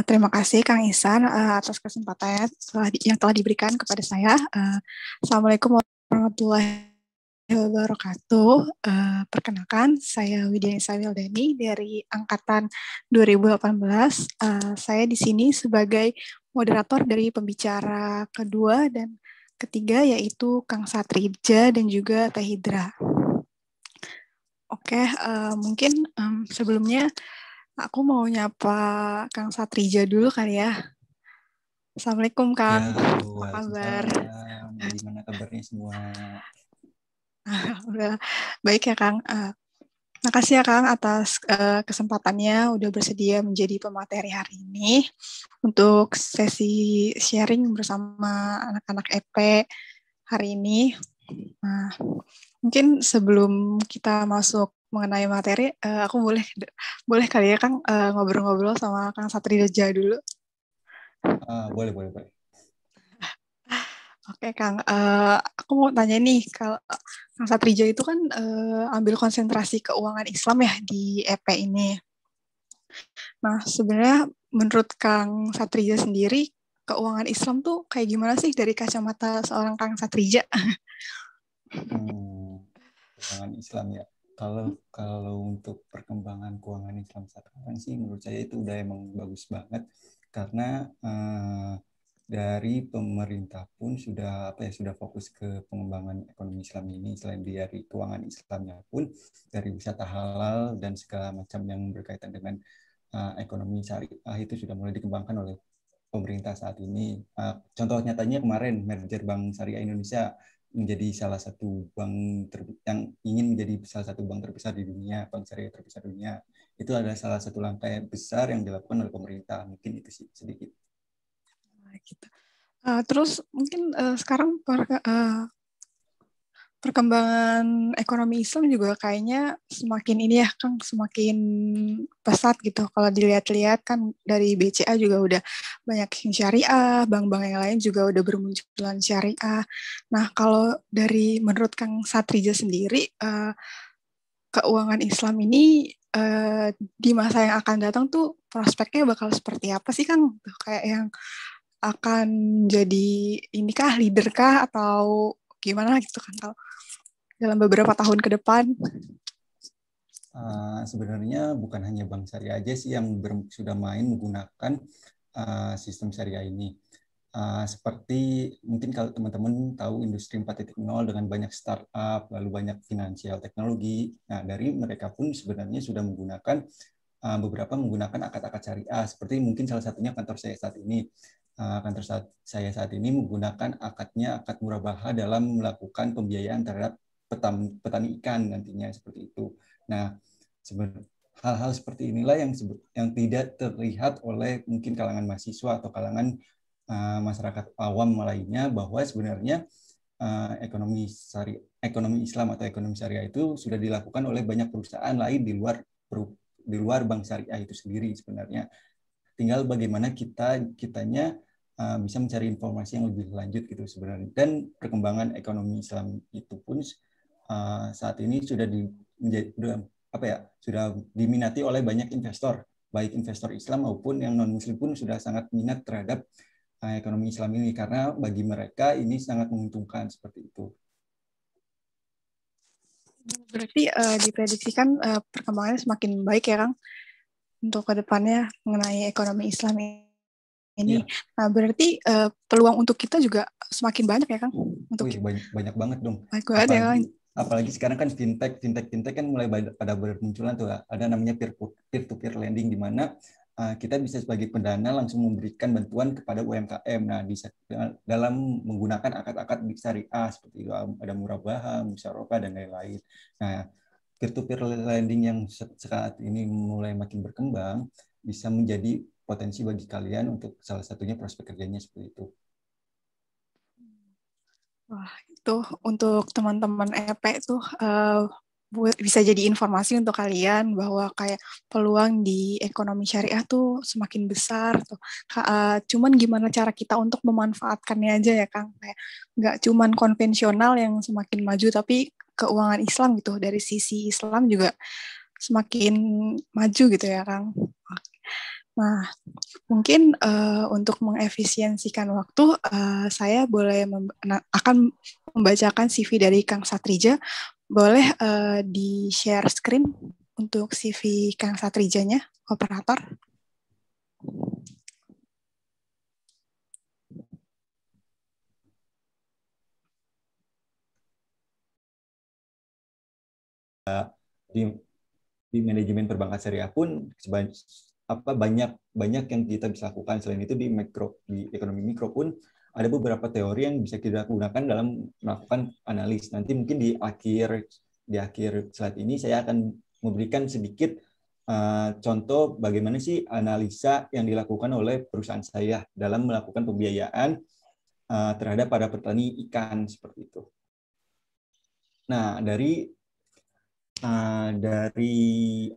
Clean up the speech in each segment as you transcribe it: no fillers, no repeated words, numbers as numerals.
Terima kasih Kang Ihsan atas kesempatan yang telah diberikan kepada saya. Assalamualaikum warahmatullahi wabarakatuh. Perkenalkan, saya Widya Nisa Wildani dari Angkatan 2018. Saya di sini sebagai moderator dari pembicara kedua dan ketiga, yaitu Kang Satrija dan juga Teh Hidra. Oke, mungkin sebelumnya aku mau nyapa Kang Satrija dulu kali ya. Assalamualaikum Ya, Kang, halo, apa kabar? waalaikumsalam. Gimana kabarnya semua? Udah baik ya Kang. Makasih ya Kang atas kesempatannya udah bersedia menjadi pemateri hari ini untuk sesi sharing bersama anak-anak EP hari ini. Nah, mungkin sebelum kita masuk mengenai materi, aku boleh kali ya Kang ngobrol-ngobrol sama Kang Satrija dulu. Boleh, boleh, boleh. Oke Kang, aku mau tanya nih, kalau Kang Satrija itu kan ambil konsentrasi keuangan Islam ya di EP ini. Nah, sebenarnya menurut Kang Satrija sendiri, keuangan Islam tuh kayak gimana sih dari kacamata seorang Kang Satrija? Keuangan Islam ya. Kalau untuk perkembangan keuangan Islam sekarang sih, menurut saya itu udah emang bagus banget karena dari pemerintah pun sudah fokus ke pengembangan ekonomi Islam ini. Selain dari keuangan Islamnya pun dari wisata halal dan segala macam yang berkaitan dengan ekonomi syariah itu sudah mulai dikembangkan oleh pemerintah saat ini. Contoh nyatanya kemarin merger Bank Syariah Indonesia menjadi salah satu bank yang ingin menjadi salah satu bank terbesar di dunia, bank syariah terbesar di dunia. Itu adalah salah satu langkah yang besar yang dilakukan oleh pemerintah. Mungkin itu sih sedikit. Gitu. Terus mungkin sekarang perkembangan ekonomi Islam juga kayaknya semakin ini ya Kang, semakin pesat gitu. Kalau dilihat-lihat kan dari BCA juga udah banyak yang syariah, bank-bank yang lain juga udah bermunculan syariah. Nah, kalau dari menurut Kang Satrija sendiri, keuangan Islam ini di masa yang akan datang tuh prospeknya bakal seperti apa sih Kang? Kayak yang akan jadi inikah, leader kah atau gimana gitu kan kalau dalam beberapa tahun ke depan. Sebenarnya bukan hanya bank syariah aja sih yang sudah main menggunakan sistem syariah ini. Seperti mungkin kalau teman-teman tahu industri 4.0 dengan banyak startup, lalu banyak finansial teknologi. Nah, dari mereka pun sebenarnya sudah menggunakan beberapa menggunakan akad-akad syariah. Seperti mungkin salah satunya kantor saya saat ini. Saya saat ini menggunakan akad murabaha dalam melakukan pembiayaan terhadap petani ikan nantinya seperti itu. Nah, hal-hal seperti inilah yang tidak terlihat oleh mungkin kalangan mahasiswa atau kalangan masyarakat awam lainnya, bahwa sebenarnya ekonomi Islam atau ekonomi syariah itu sudah dilakukan oleh banyak perusahaan lain di luar bank syariah itu sendiri sebenarnya. Tinggal bagaimana kitanya bisa mencari informasi yang lebih lanjut gitu sebenarnya. Dan perkembangan ekonomi Islam itu pun saat ini sudah diminati oleh banyak investor, baik investor Islam maupun yang non Muslim pun sudah sangat minat terhadap ekonomi Islam ini, karena bagi mereka ini sangat menguntungkan seperti itu. Berarti diprediksikan perkembangannya semakin baik ya Kang untuk kedepannya mengenai ekonomi Islam ini. Iya. Nah, berarti peluang untuk kita juga semakin banyak ya Kang untuk Wih, banyak banget dong. baik banget ya Kang. Apalagi sekarang kan fintech kan mulai pada bermunculan tuh. Ada namanya peer to peer lending, di mana kita bisa sebagai pendana langsung memberikan bantuan kepada UMKM. Nah, dalam menggunakan akad-akad di syariah seperti itu, ada murabaha, musyarakah dan lain-lain. Nah, peer to peer lending yang saat ini mulai makin berkembang bisa menjadi potensi bagi kalian untuk salah satunya prospek kerjanya seperti itu. Wah, itu untuk teman-teman EP tuh bisa jadi informasi untuk kalian bahwa kayak peluang di ekonomi syariah tuh semakin besar tuh. Cuman gimana cara kita untuk memanfaatkannya aja ya Kang. Kayak nggak cuman konvensional yang semakin maju, tapi keuangan Islam gitu dari sisi Islam juga semakin maju gitu ya Kang. Nah, mungkin untuk mengefisiensikan waktu, saya boleh akan membacakan CV dari Kang Satrija. Boleh di-share screen untuk CV Kang Satrijanya, operator? Di, di manajemen perbankan syariah pun banyak banyak yang kita bisa lakukan. Selain itu di ekonomi mikro pun ada beberapa teori yang bisa kita gunakan dalam melakukan analis. Nanti mungkin di akhir slide ini saya akan memberikan sedikit contoh bagaimana sih analisa yang dilakukan oleh perusahaan saya dalam melakukan pembiayaan terhadap para petani ikan seperti itu. Nah, dari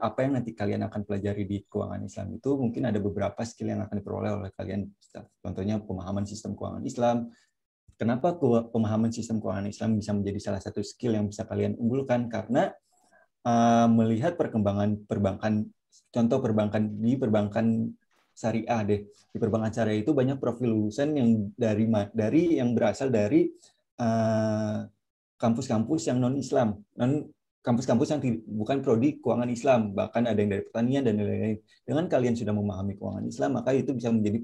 apa yang nanti kalian akan pelajari di keuangan Islam itu mungkin ada beberapa skill yang akan diperoleh oleh kalian. Contohnya pemahaman sistem keuangan Islam. Kenapa pemahaman sistem keuangan Islam bisa menjadi salah satu skill yang bisa kalian unggulkan? Karena melihat perkembangan perbankan, contoh perbankan syariah deh. Di perbankan syariah itu banyak profil lulusan yang yang berasal dari kampus-kampus yang non-Islam, kampus-kampus yang bukan prodi keuangan Islam, bahkan ada yang dari pertanian dan lain-lain. Dengan kalian sudah memahami keuangan Islam, maka itu bisa menjadi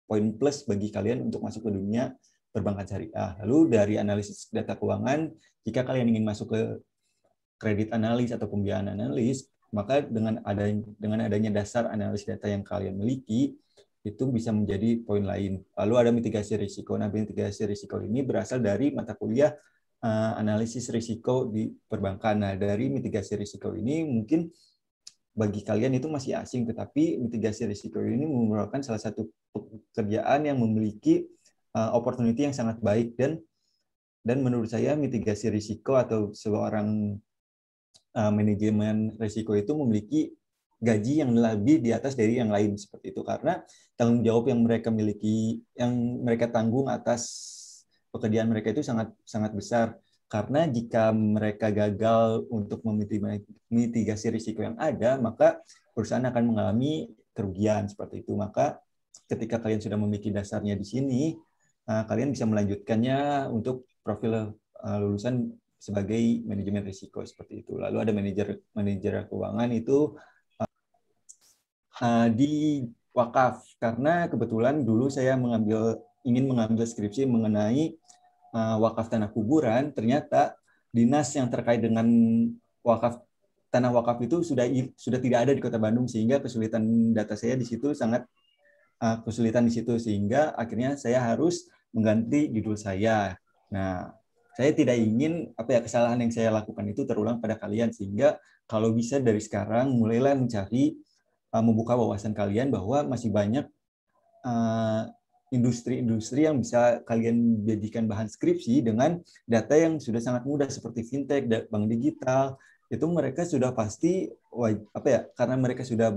poin plus bagi kalian untuk masuk ke dunia perbankan syariah. Lalu dari analisis data keuangan, jika kalian ingin masuk ke kredit analis atau pembiayaan analis, maka dengan adanya dasar analis data yang kalian miliki, itu bisa menjadi poin lain. Lalu ada mitigasi risiko. Nah, mitigasi risiko ini berasal dari mata kuliah analisis risiko di perbankan. Nah, dari mitigasi risiko ini mungkin bagi kalian itu masih asing, tetapi mitigasi risiko ini merupakan salah satu pekerjaan yang memiliki opportunity yang sangat baik, dan menurut saya mitigasi risiko atau seorang manajemen risiko itu memiliki gaji yang lebih di atas dari yang lain seperti itu, karena tanggung jawab yang mereka miliki, yang mereka tanggung atas pekerjaan mereka itu sangat sangat besar. Karena jika mereka gagal untuk memitigasi risiko yang ada, maka perusahaan akan mengalami kerugian seperti itu. Maka ketika kalian sudah memiliki dasarnya di sini, kalian bisa melanjutkannya untuk profil lulusan sebagai manajemen risiko seperti itu. Lalu ada manajer keuangan itu di wakaf, karena kebetulan dulu saya ingin mengambil skripsi mengenai wakaf tanah kuburan. Ternyata dinas yang terkait dengan tanah wakaf itu sudah tidak ada di Kota Bandung, sehingga kesulitan data saya di situ sangat kesulitan di situ, sehingga akhirnya saya harus mengganti judul saya. Nah, saya tidak ingin kesalahan yang saya lakukan itu terulang pada kalian, sehingga kalau bisa dari sekarang mulailah mencari membuka wawasan kalian bahwa masih banyak industri-industri yang bisa kalian jadikan bahan skripsi dengan data yang sudah sangat mudah seperti fintech, bank digital. Itu mereka sudah pasti karena mereka sudah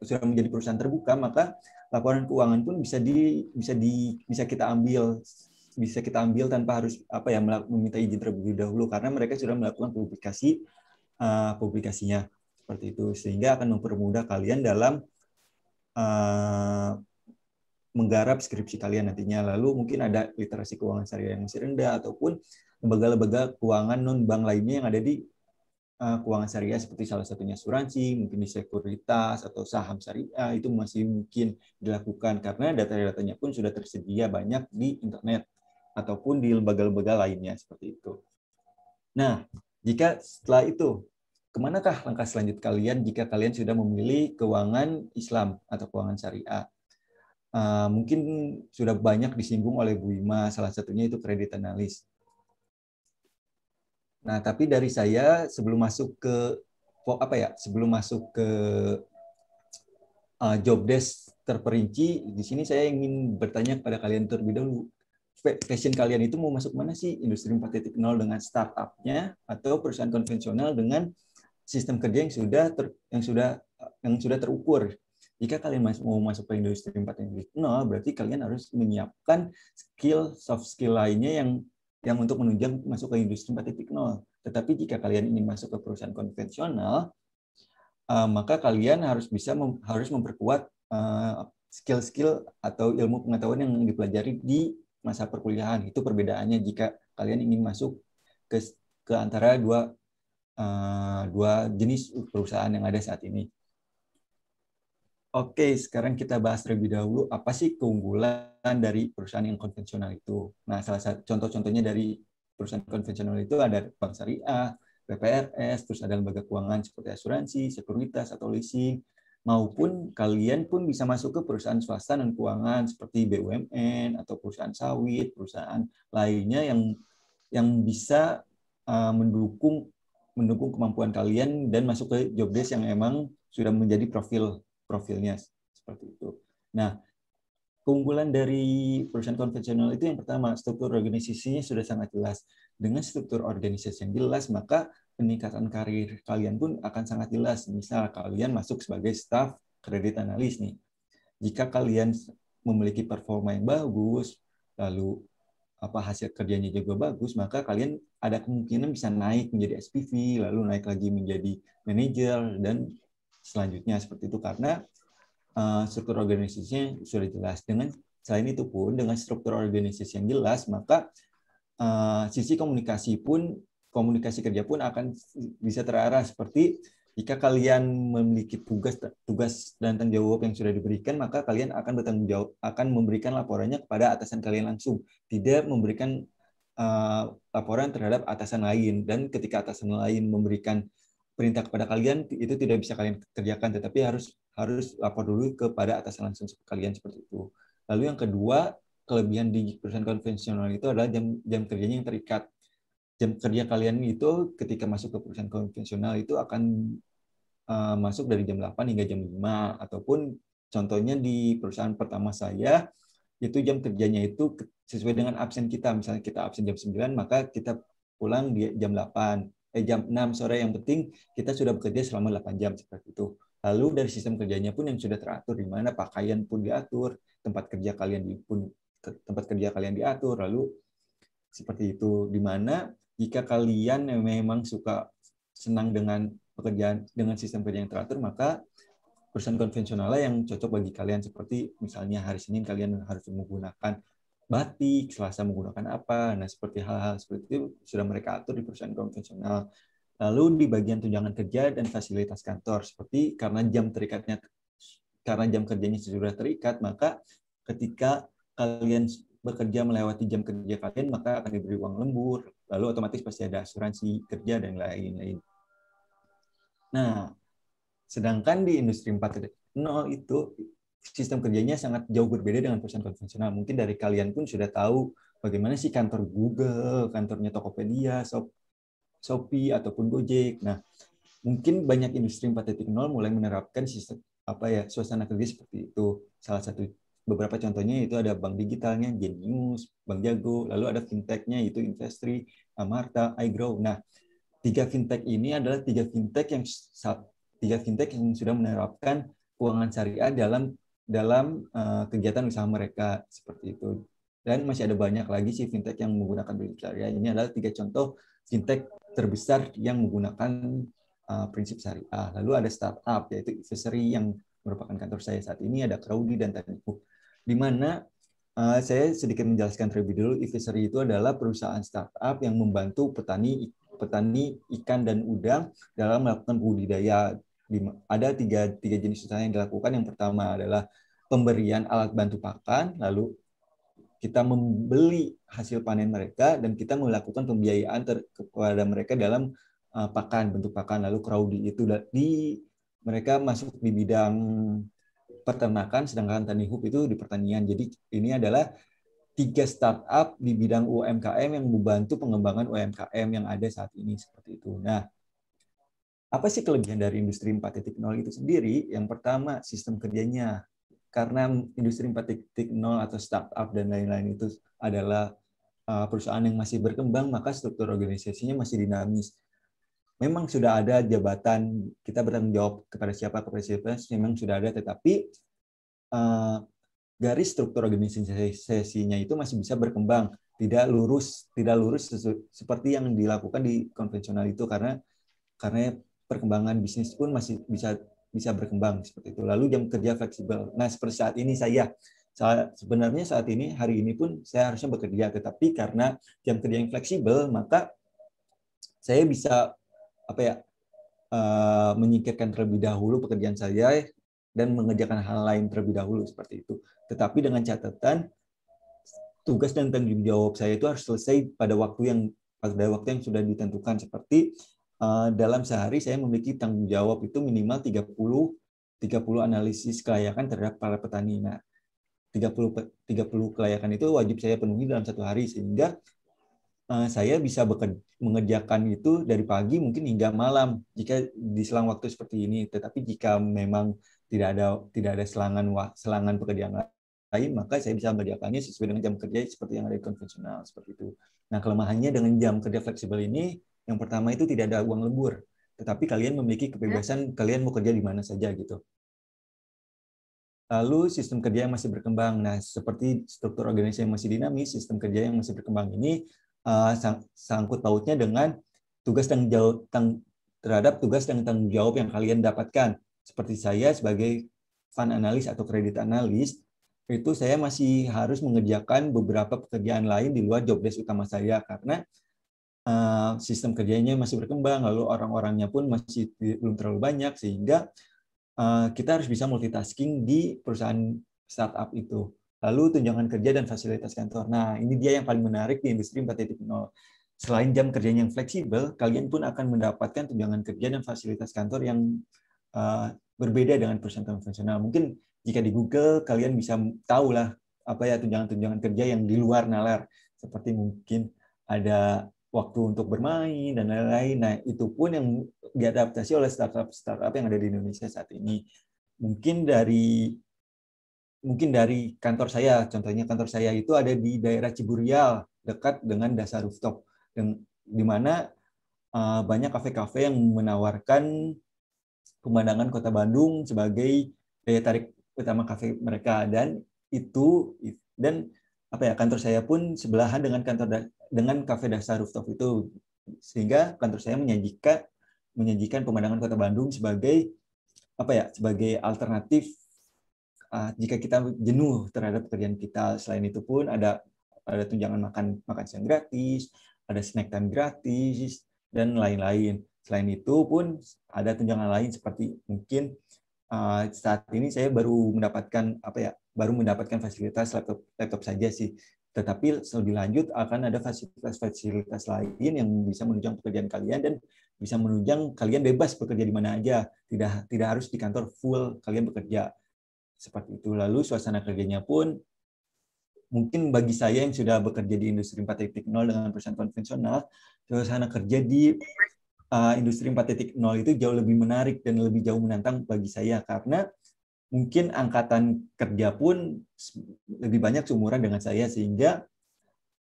sudah menjadi perusahaan terbuka, maka laporan keuangan pun bisa kita ambil tanpa harus meminta izin terlebih dahulu, karena mereka sudah melakukan publikasinya seperti itu, sehingga akan mempermudah kalian dalam menggarap skripsi kalian nantinya. Lalu mungkin ada literasi keuangan syariah yang masih rendah, ataupun lembaga-lembaga keuangan non-bank lainnya yang ada di keuangan syariah, seperti salah satunya asuransi, mungkin di sekuritas atau saham syariah, itu masih mungkin dilakukan karena data-datanya pun sudah tersedia banyak di internet ataupun di lembaga-lembaga lainnya seperti itu. Nah, jika setelah itu, kemanakah langkah selanjut kalian jika kalian sudah memilih keuangan Islam atau keuangan syariah? Mungkin sudah banyak disinggung oleh Bu Ima, salah satunya itu kredit analis. Nah, tapi dari saya sebelum masuk ke job desk terperinci, di sini saya ingin bertanya kepada kalian terlebih dahulu. Passion kalian itu mau masuk mana sih? Industri 4.0 dengan startup-nya atau perusahaan konvensional dengan sistem kerja yang sudah terukur? Jika kalian mau masuk ke industri 4.0, berarti kalian harus menyiapkan soft skill lainnya yang untuk menunjang masuk ke industri 4.0. Tetapi jika kalian ingin masuk ke perusahaan konvensional, maka kalian harus harus memperkuat skill-skill atau ilmu pengetahuan yang dipelajari di masa perkuliahan. Itu perbedaannya jika kalian ingin masuk ke antara dua jenis perusahaan yang ada saat ini. Oke, sekarang kita bahas terlebih dahulu apa sih keunggulan dari perusahaan yang konvensional itu. Nah, salah satu contoh-contohnya dari perusahaan konvensional itu ada bank syariah, PPRS, terus ada lembaga keuangan seperti asuransi, sekuritas, atau leasing, maupun kalian pun bisa masuk ke perusahaan swasta dan keuangan seperti BUMN atau perusahaan sawit, perusahaan lainnya yang bisa mendukung kemampuan kalian dan masuk ke job desk yang emang sudah menjadi profilnya seperti itu. Nah, keunggulan dari perusahaan konvensional itu yang pertama, struktur organisasinya sudah sangat jelas. Dengan struktur organisasi yang jelas, maka peningkatan karir kalian pun akan sangat jelas. Misal kalian masuk sebagai staff kredit analis nih. Jika kalian memiliki performa yang bagus, lalu hasil kerjanya juga bagus, maka kalian ada kemungkinan bisa naik menjadi SPV, lalu naik lagi menjadi manajer, dan selanjutnya seperti itu, karena struktur organisasinya sudah jelas. Selain itu pun, dengan struktur organisasi yang jelas, maka sisi komunikasi kerja pun akan bisa terarah, seperti jika kalian memiliki tugas dan tanggung jawab yang sudah diberikan, maka kalian akan memberikan laporannya kepada atasan kalian langsung, tidak memberikan laporan terhadap atasan lain. Dan ketika atasan lain memberikan perintah kepada kalian, itu tidak bisa kalian kerjakan, tetapi harus lapor dulu kepada atasan langsung kalian, seperti itu. Lalu yang kedua, kelebihan di perusahaan konvensional itu adalah jam kerjanya yang terikat. Jam kerja kalian itu ketika masuk ke perusahaan konvensional itu akan masuk dari jam 8 hingga jam 5, ataupun contohnya di perusahaan pertama saya, itu jam kerjanya itu sesuai dengan absen kita. Misalnya kita absen jam 9, maka kita pulang di jam 6 sore. Yang penting kita sudah bekerja selama 8 jam, seperti itu. Lalu dari sistem kerjanya pun yang sudah teratur, di mana pakaian pun diatur, tempat kerja kalian diatur, lalu seperti itu. Di mana jika kalian memang senang dengan pekerjaan dengan sistem kerja yang teratur, maka perusahaan konvensional yang cocok bagi kalian, seperti misalnya hari Senin kalian harus menggunakan batik, Selasa menggunakan apa. Nah, seperti hal-hal seperti itu sudah mereka atur di perusahaan konvensional. Lalu di bagian tunjangan kerja dan fasilitas kantor, seperti karena jam kerjanya sudah terikat, maka ketika kalian bekerja melewati jam kerja kalian, maka akan diberi uang lembur, lalu otomatis pasti ada asuransi kerja dan lain-lain. Nah, sedangkan di industri 4.0 itu sistem kerjanya sangat jauh berbeda dengan perusahaan konvensional. Mungkin dari kalian pun sudah tahu bagaimana sih kantor Google, kantornya Tokopedia, Shopee, ataupun Gojek. Nah, mungkin banyak industri 4.0 mulai menerapkan sistem suasana kerja seperti itu. Beberapa contohnya itu ada bank digitalnya, Genius, Bank Jago, lalu ada fintech-nya yaitu Investri, Amarta, iGrow. Nah, tiga fintech ini adalah tiga fintech yang sudah menerapkan keuangan syariah dalam kegiatan usaha mereka, seperti itu. Dan masih ada banyak lagi sih fintech yang menggunakan prinsip syariah. Ini adalah 3 contoh fintech terbesar yang menggunakan prinsip syariah. Lalu ada startup, yaitu Investory yang merupakan kantor saya saat ini, ada Crowdy dan Tanihub. Di mana saya sedikit menjelaskan terlebih dulu. Investory itu adalah perusahaan startup yang membantu petani ikan dan udang dalam melakukan budidaya. Ada tiga jenis usaha yang dilakukan. Yang pertama adalah pemberian alat bantu pakan, lalu kita membeli hasil panen mereka dan kita melakukan pembiayaan kepada mereka dalam bentuk pakan. Lalu Crowdy itu mereka masuk di bidang peternakan, sedangkan Tanihub itu di pertanian. Jadi ini adalah 3 startup di bidang UMKM yang membantu pengembangan UMKM yang ada saat ini, seperti itu. Nah, apa sih kelebihan dari industri 4.0 itu sendiri? Yang pertama, sistem kerjanya. Karena industri 4.0 atau startup dan lain-lain itu adalah perusahaan yang masih berkembang, maka struktur organisasinya masih dinamis. Memang sudah ada jabatan, kita bertanggung jawab kepada siapa, memang sudah ada, tetapi garis struktur organisasinya itu masih bisa berkembang, tidak lurus seperti yang dilakukan di konvensional itu, karena perkembangan bisnis pun masih bisa berkembang seperti itu. Lalu jam kerja fleksibel. Nah, seperti saat ini sebenarnya saat ini hari ini pun saya harusnya bekerja, tetapi karena jam kerja yang fleksibel, maka saya bisa menyingkirkan terlebih dahulu pekerjaan saya dan mengerjakan hal lain terlebih dahulu seperti itu. Tetapi dengan catatan tugas dan tanggung jawab saya itu harus selesai pada waktu yang sudah ditentukan, seperti dalam sehari saya memiliki tanggung jawab itu minimal 30 analisis kelayakan terhadap para petani. Nah, 30 kelayakan itu wajib saya penuhi dalam satu hari, sehingga saya bisa mengerjakan itu dari pagi mungkin hingga malam jika di selang waktu seperti ini. Tetapi jika memang tidak ada selangan pekerjaan lain, maka saya bisa mengerjakannya sesuai dengan jam kerja seperti yang ada di konvensional seperti itu. Nah, kelemahannya dengan jam kerja fleksibel ini, yang pertama itu tidak ada uang lembur, tetapi kalian memiliki kebebasan kalian mau kerja di mana saja gitu. Lalu sistem kerja yang masih berkembang. Nah, seperti struktur organisasi yang masih dinamis, sistem kerja yang masih berkembang ini sangkut pautnya dengan tugas dan terhadap tugas dan tanggung jawab yang kalian dapatkan. Seperti saya sebagai fund analis atau kredit analis, itu saya masih harus mengerjakan beberapa pekerjaan lain di luar job desk utama saya, karena sistem kerjanya masih berkembang, lalu orang-orangnya pun masih belum terlalu banyak, sehingga kita harus bisa multitasking di perusahaan startup itu. Lalu tunjangan kerja dan fasilitas kantor. Nah, ini dia yang paling menarik di industri 4.0. Selain jam kerjanya yang fleksibel, kalian pun akan mendapatkan tunjangan kerja dan fasilitas kantor yang berbeda dengan perusahaan konvensional. Mungkin jika di Google kalian bisa tahu lah apa ya tunjangan kerja yang di luar nalar, seperti mungkin ada waktu untuk bermain dan lain-lain. Nah, itu pun yang diadaptasi oleh startup yang ada di Indonesia saat ini. Mungkin dari kantor saya, contohnya kantor saya itu ada di daerah Ciburial, dekat dengan dasar rooftop, di mana banyak kafe-kafe yang menawarkan pemandangan Kota Bandung sebagai daya tarik utama kafe mereka, dan kantor saya pun sebelahan dengan kafe dasar rooftop itu, sehingga kantor saya menyajikan pemandangan Kota Bandung sebagai alternatif jika kita jenuh terhadap pekerjaan kita. Selain itu pun ada tunjangan makan siang gratis, ada snack time gratis, dan lain-lain. Selain itu pun ada tunjangan lain seperti mungkin saat ini saya baru mendapatkan fasilitas laptop saja sih. Tetapi lebih lanjut akan ada fasilitas lain yang bisa menunjang pekerjaan kalian dan bisa menunjang kalian bebas bekerja di mana aja. Tidak harus di kantor full kalian bekerja. Seperti itu. Lalu suasana kerjanya pun mungkin bagi saya yang sudah bekerja di industri 4.0 dengan perusahaan konvensional, suasana kerja di industri 4.0 itu jauh lebih menarik dan lebih jauh menantang bagi saya, karena mungkin angkatan kerja pun lebih banyak seumuran dengan saya, sehingga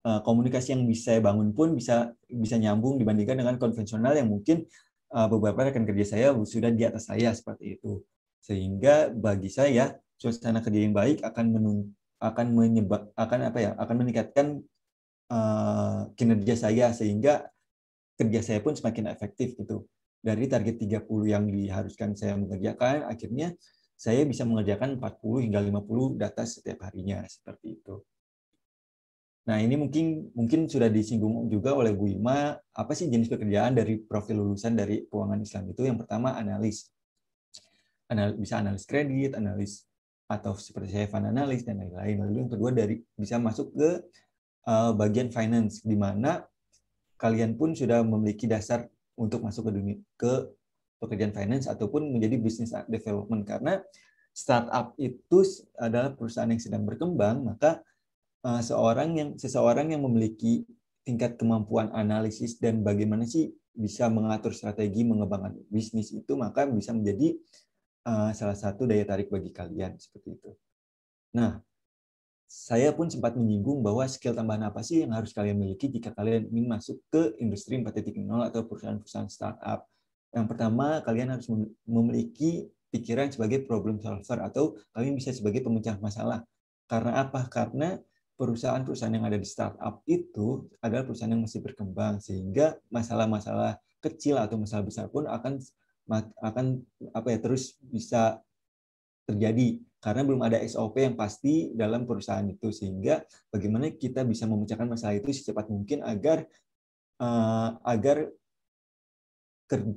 komunikasi yang bisa saya bangun pun bisa nyambung dibandingkan dengan konvensional yang mungkin beberapa rekan kerja saya sudah di atas saya seperti itu. Sehingga bagi saya suasana kerja yang baik akan meningkatkan kinerja saya, sehingga kerja saya pun semakin efektif gitu. Dari target 30 yang diharuskan saya mengerjakan, akhirnya saya bisa mengerjakan 40 hingga 50 data setiap harinya seperti itu. Nah, ini mungkin sudah disinggung juga oleh Bu Ima, apa sih jenis pekerjaan dari profil lulusan dari keuangan Islam itu? Yang pertama analis. Bisa analis kredit, analis atau seperti saya fund analis dan lain-lain. Lalu yang kedua bisa masuk ke bagian finance, di mana kalian pun sudah memiliki dasar untuk masuk ke pekerjaan finance ataupun menjadi business development, karena startup itu adalah perusahaan yang sedang berkembang. Maka seseorang yang memiliki tingkat kemampuan analisis dan bagaimana sih bisa mengatur strategi mengembangkan bisnis itu, maka bisa menjadi salah satu daya tarik bagi kalian seperti itu. Nah, saya pun sempat menyinggung bahwa skill tambahan apa sih yang harus kalian miliki jika kalian ingin masuk ke industri 4.0 atau perusahaan-perusahaan startup. Yang pertama, kalian harus memiliki pikiran sebagai problem solver, atau kalian bisa sebagai pemecah masalah. Karena apa? Karena perusahaan-perusahaan yang ada di startup itu adalah perusahaan yang masih berkembang, sehingga masalah-masalah kecil atau masalah besar pun akan akan terus bisa terjadi karena belum ada SOP yang pasti dalam perusahaan itu, sehingga bagaimana kita bisa memecahkan masalah itu secepat mungkin agar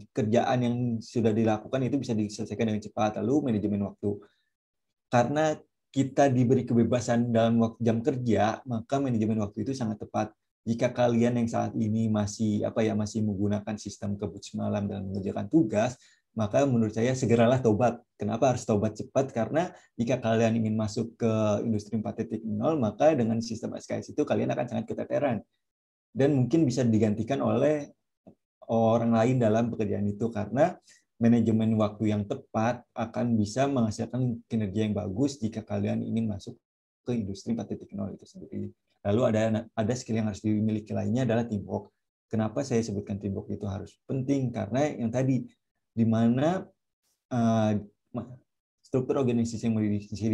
kerjaan yang sudah dilakukan itu bisa diselesaikan dengan cepat. Lalu manajemen waktu, karena kita diberi kebebasan dalam jam kerja, maka manajemen waktu itu sangat tepat. Jika kalian yang saat ini masih menggunakan sistem kebut semalam dalam mengerjakan tugas, maka menurut saya segeralah tobat. Kenapa harus tobat cepat? Karena jika kalian ingin masuk ke industri 4.0, maka dengan sistem SKS itu kalian akan sangat keteteran dan mungkin bisa digantikan oleh orang lain dalam pekerjaan itu, karena manajemen waktu yang tepat akan bisa menghasilkan kinerja yang bagus jika kalian ingin masuk ke industri 4.0 itu sendiri. Lalu ada skill yang harus dimiliki lainnya adalah teamwork. Kenapa saya sebutkan teamwork itu harus penting? Karena yang tadi, di mana struktur organisasi yang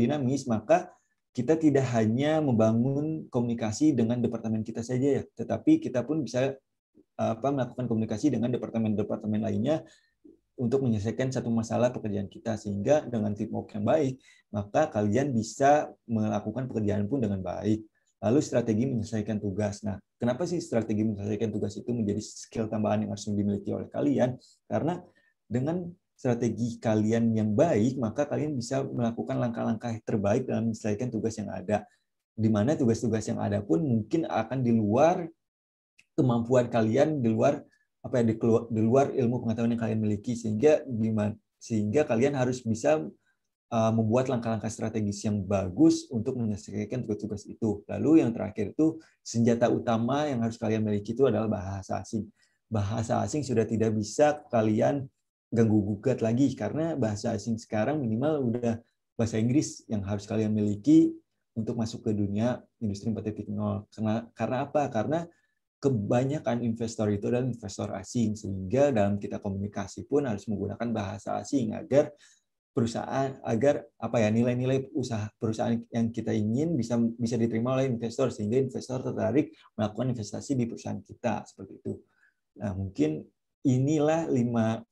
dinamis, maka kita tidak hanya membangun komunikasi dengan departemen kita saja ya, tetapi kita pun bisa melakukan komunikasi dengan departemen-departemen lainnya untuk menyelesaikan satu masalah pekerjaan kita, sehingga dengan teamwork yang baik maka kalian bisa melakukan pekerjaan pun dengan baik. Lalu strategi menyelesaikan tugas. Nah, kenapa sih strategi menyelesaikan tugas itu menjadi skill tambahan yang harus dimiliki oleh kalian? Karena dengan strategi kalian yang baik, maka kalian bisa melakukan langkah-langkah terbaik dalam menyelesaikan tugas yang ada. Di mana tugas-tugas yang ada pun mungkin akan di luar kemampuan kalian, di luar di luar ilmu pengetahuan yang kalian miliki, sehingga kalian harus bisa membuat langkah-langkah strategis yang bagus untuk menyelesaikan tugas-tugas itu. Lalu yang terakhir itu, senjata utama yang harus kalian miliki itu adalah bahasa asing. Bahasa asing sudah tidak bisa kalian ganggu-gugat lagi, karena bahasa asing sekarang minimal udah bahasa Inggris yang harus kalian miliki untuk masuk ke dunia industri 4.0. Karena apa? Karena kebanyakan investor itu adalah investor asing, sehingga dalam kita komunikasi pun harus menggunakan bahasa asing agar nilai-nilai usaha perusahaan yang kita ingin bisa diterima oleh investor, sehingga investor tertarik melakukan investasi di perusahaan kita, seperti itu. Nah, mungkin inilah 5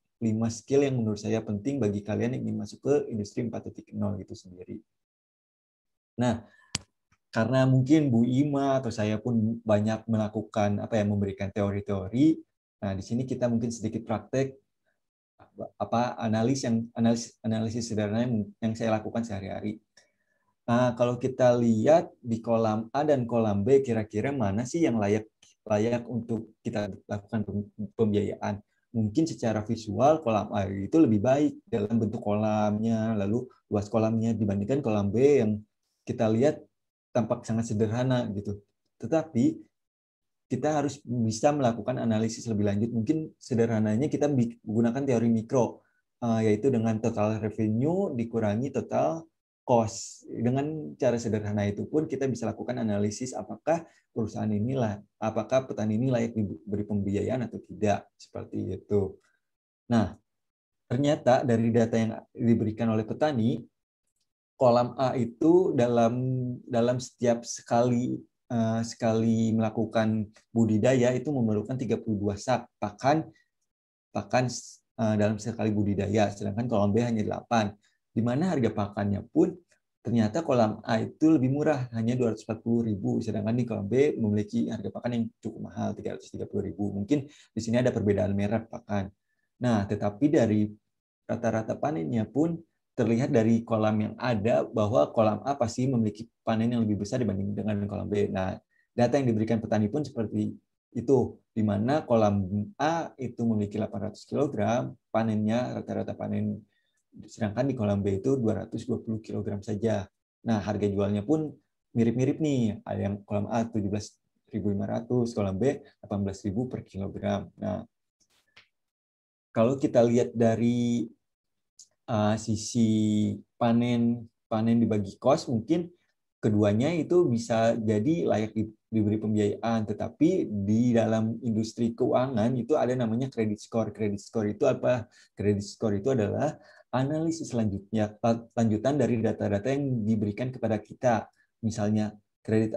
skill yang menurut saya penting bagi kalian yang ingin masuk ke industri 4.0 itu sendiri. Nah, karena mungkin Bu Ima atau saya pun banyak melakukan memberikan teori-teori. Nah, di sini kita mungkin sedikit praktek analisis sederhana yang saya lakukan sehari-hari. Nah, kalau kita lihat di kolam A dan kolam B, kira-kira mana sih yang layak untuk kita lakukan pembiayaan? Mungkin secara visual kolam A itu lebih baik dalam bentuk kolamnya, lalu luas kolamnya, dibandingkan kolam B yang kita lihat tampak sangat sederhana gitu. Tetapi kita harus bisa melakukan analisis lebih lanjut. Mungkin sederhananya kita menggunakan teori mikro, yaitu dengan total revenue dikurangi total cost. Dengan cara sederhana itu pun kita bisa lakukan analisis apakah apakah petani ini layak diberi pembiayaan atau tidak, seperti itu. Nah, ternyata dari data yang diberikan oleh petani, kolam A itu dalam setiap sekali melakukan budidaya itu memerlukan 32 sak pakan dalam sekali budidaya, sedangkan kolam B hanya 8. Di mana harga pakannya pun ternyata kolam A itu lebih murah, hanya 240.000, sedangkan di kolam B memiliki harga pakan yang cukup mahal, 330.000. Mungkin di sini ada perbedaan merek pakan. Nah, tetapi dari rata-rata panennya pun terlihat dari kolam yang ada bahwa kolam A pasti memiliki panen yang lebih besar dibanding dengan kolam B. Nah, data yang diberikan petani pun seperti itu, di mana kolam A itu memiliki 800 kg, panennya rata-rata panen, sedangkan di kolam B itu 220 kg saja. Nah, harga jualnya pun mirip-mirip nih, ada yang kolam A 17.500, kolam B 18.000 per kilogram. Nah, kalau kita lihat dari sisi panen dibagi kos, mungkin keduanya itu bisa jadi layak diberi pembiayaan, tetapi di dalam industri keuangan itu ada namanya credit score. Credit score itu apa? Credit score itu adalah analisis lanjutan dari data-data yang diberikan kepada kita. Misalnya credit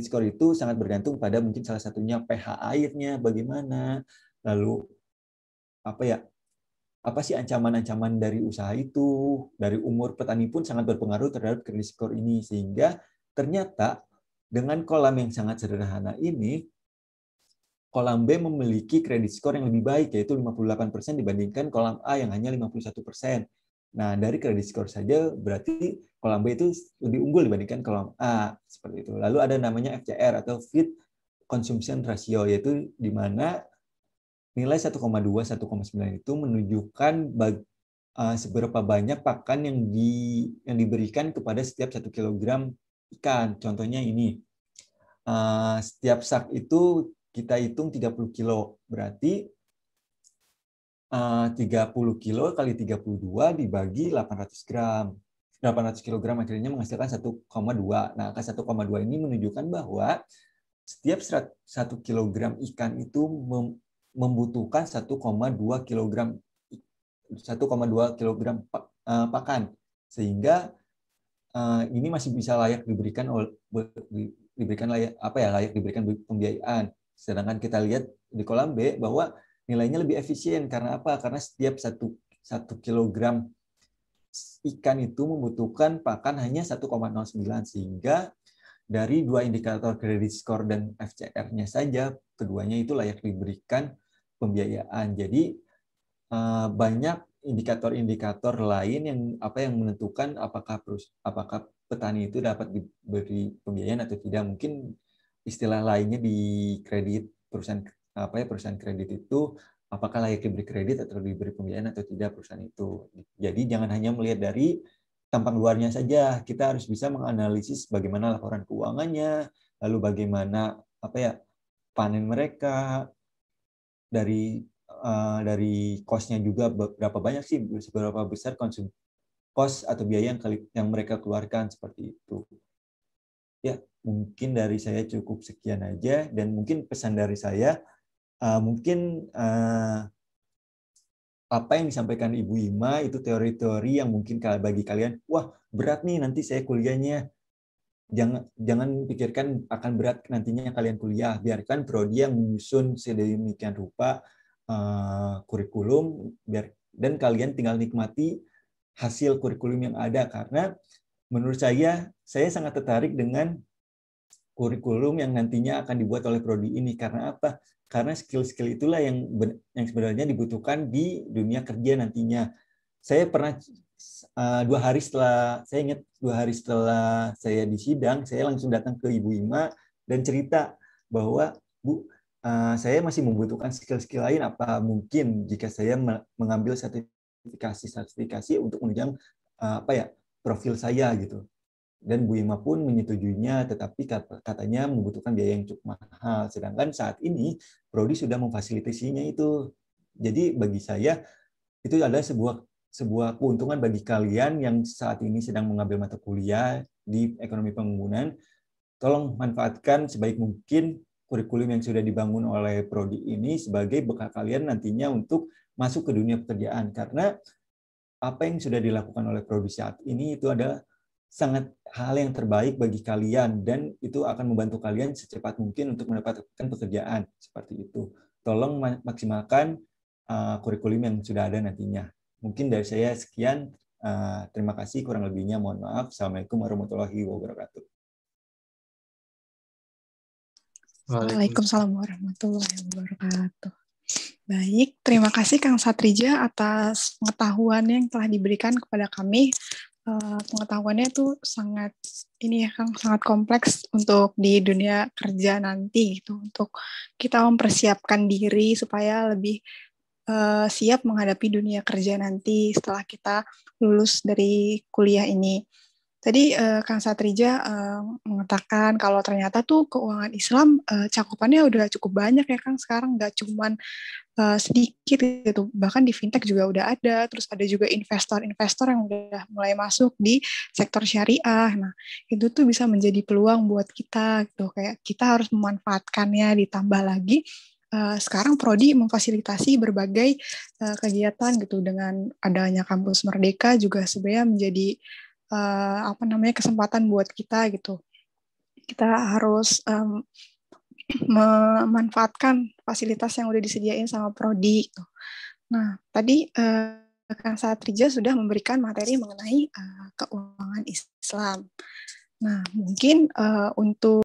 score itu sangat bergantung pada mungkin salah satunya pH airnya bagaimana, lalu apa sih ancaman-ancaman dari usaha itu. Dari umur petani pun sangat berpengaruh terhadap kredit skor ini, sehingga ternyata dengan kolam yang sangat sederhana ini, kolam B memiliki kredit skor yang lebih baik, yaitu 58% dibandingkan kolam A yang hanya 51%. Nah, dari kredit skor saja berarti kolam B itu lebih unggul dibandingkan kolam A, seperti itu. Lalu ada namanya FCR atau Feed Consumption Ratio, yaitu di mana nilai 1,2, 1,9 itu menunjukkan seberapa banyak pakan yang diberikan kepada setiap 1 kilogram ikan. Contohnya ini, setiap sak itu kita hitung 30 kilo, berarti 30 kilo kali 32 dibagi 800 gram. 800 kilogram akhirnya menghasilkan 1,2. Nah, angka 1,2 ini menunjukkan bahwa setiap 1 kilogram ikan itu membutuhkan 1,2 kilogram pakan, sehingga ini masih bisa layak diberikan pembiayaan. Sedangkan kita lihat di kolam B bahwa nilainya lebih efisien. Karena apa? Karena setiap 1 kilogram ikan itu membutuhkan pakan hanya 1,09, sehingga dari dua indikator kredit skor dan FCR-nya saja, keduanya itu layak diberikan pembiayaan. Jadi banyak indikator-indikator lain yang menentukan apakah petani itu dapat diberi pembiayaan atau tidak. Mungkin istilah lainnya di perusahaan kredit itu, apakah layak diberi kredit atau diberi pembiayaan atau tidak perusahaan itu. Jadi jangan hanya melihat dari tampang luarnya saja, kita harus bisa menganalisis bagaimana laporan keuangannya, lalu bagaimana panen mereka, dari cost-nya juga berapa banyak sih, seberapa besar cost atau biaya yang mereka keluarkan, seperti itu. Ya, mungkin dari saya cukup sekian aja, dan mungkin pesan dari saya, mungkin apa yang disampaikan Ibu Ima itu teori-teori yang mungkin bagi kalian, wah berat nih nanti saya kuliahnya. Jangan pikirkan akan berat nantinya kalian kuliah. Biarkan prodi yang menyusun sedemikian rupa kurikulum, dan kalian tinggal nikmati hasil kurikulum yang ada. Karena menurut saya sangat tertarik dengan kurikulum yang nantinya akan dibuat oleh prodi ini. Karena apa? Karena skill-skill itulah yang sebenarnya dibutuhkan di dunia kerja nantinya. Saya pernah 2 hari setelah, saya ingat 2 hari setelah saya di sidang, saya langsung datang ke Ibu Ima dan cerita bahwa, Bu, saya masih membutuhkan skill-skill lain. Apa mungkin jika saya mengambil sertifikasi untuk menunjang profil saya gitu. Dan Bu Ima pun menyetujuinya, tetapi katanya membutuhkan biaya yang cukup mahal. Sedangkan saat ini prodi sudah memfasilitasinya itu. Jadi bagi saya itu adalah sebuah keuntungan bagi kalian yang saat ini sedang mengambil mata kuliah di ekonomi pembangunan. Tolong manfaatkan sebaik mungkin kurikulum yang sudah dibangun oleh prodi ini sebagai bekal kalian nantinya untuk masuk ke dunia pekerjaan. Karena apa yang sudah dilakukan oleh prodi saat ini itu adalah sangat hal yang terbaik bagi kalian, dan itu akan membantu kalian secepat mungkin untuk mendapatkan pekerjaan, seperti itu. Tolong maksimalkan kurikulum yang sudah ada nantinya. Mungkin dari saya sekian. Terima kasih, kurang lebihnya mohon maaf. Assalamualaikum warahmatullahi wabarakatuh. Waalaikumsalam warahmatullahi wabarakatuh. Baik, terima kasih Kang Satrija atas pengetahuannya yang telah diberikan kepada kami. Pengetahuannya itu sangat sangat kompleks untuk di dunia kerja nanti gitu, untuk kita mempersiapkan diri supaya lebih siap menghadapi dunia kerja nanti setelah kita lulus dari kuliah ini. Tadi Kang Satrija mengatakan kalau ternyata tuh keuangan Islam cakupannya udah cukup banyak ya Kang, sekarang nggak cuman sedikit gitu, bahkan di fintech juga udah ada, terus ada juga investor-investor yang udah mulai masuk di sektor syariah. Nah, itu tuh bisa menjadi peluang buat kita gitu, kayak kita harus memanfaatkannya. Ditambah lagi sekarang prodi memfasilitasi berbagai kegiatan gitu, dengan adanya kampus Merdeka juga sebenarnya menjadi kesempatan buat kita gitu. Kita harus memanfaatkan fasilitas yang udah disediain sama prodi gitu. Nah, tadi Kang Satrija sudah memberikan materi mengenai keuangan Islam. Nah, mungkin untuk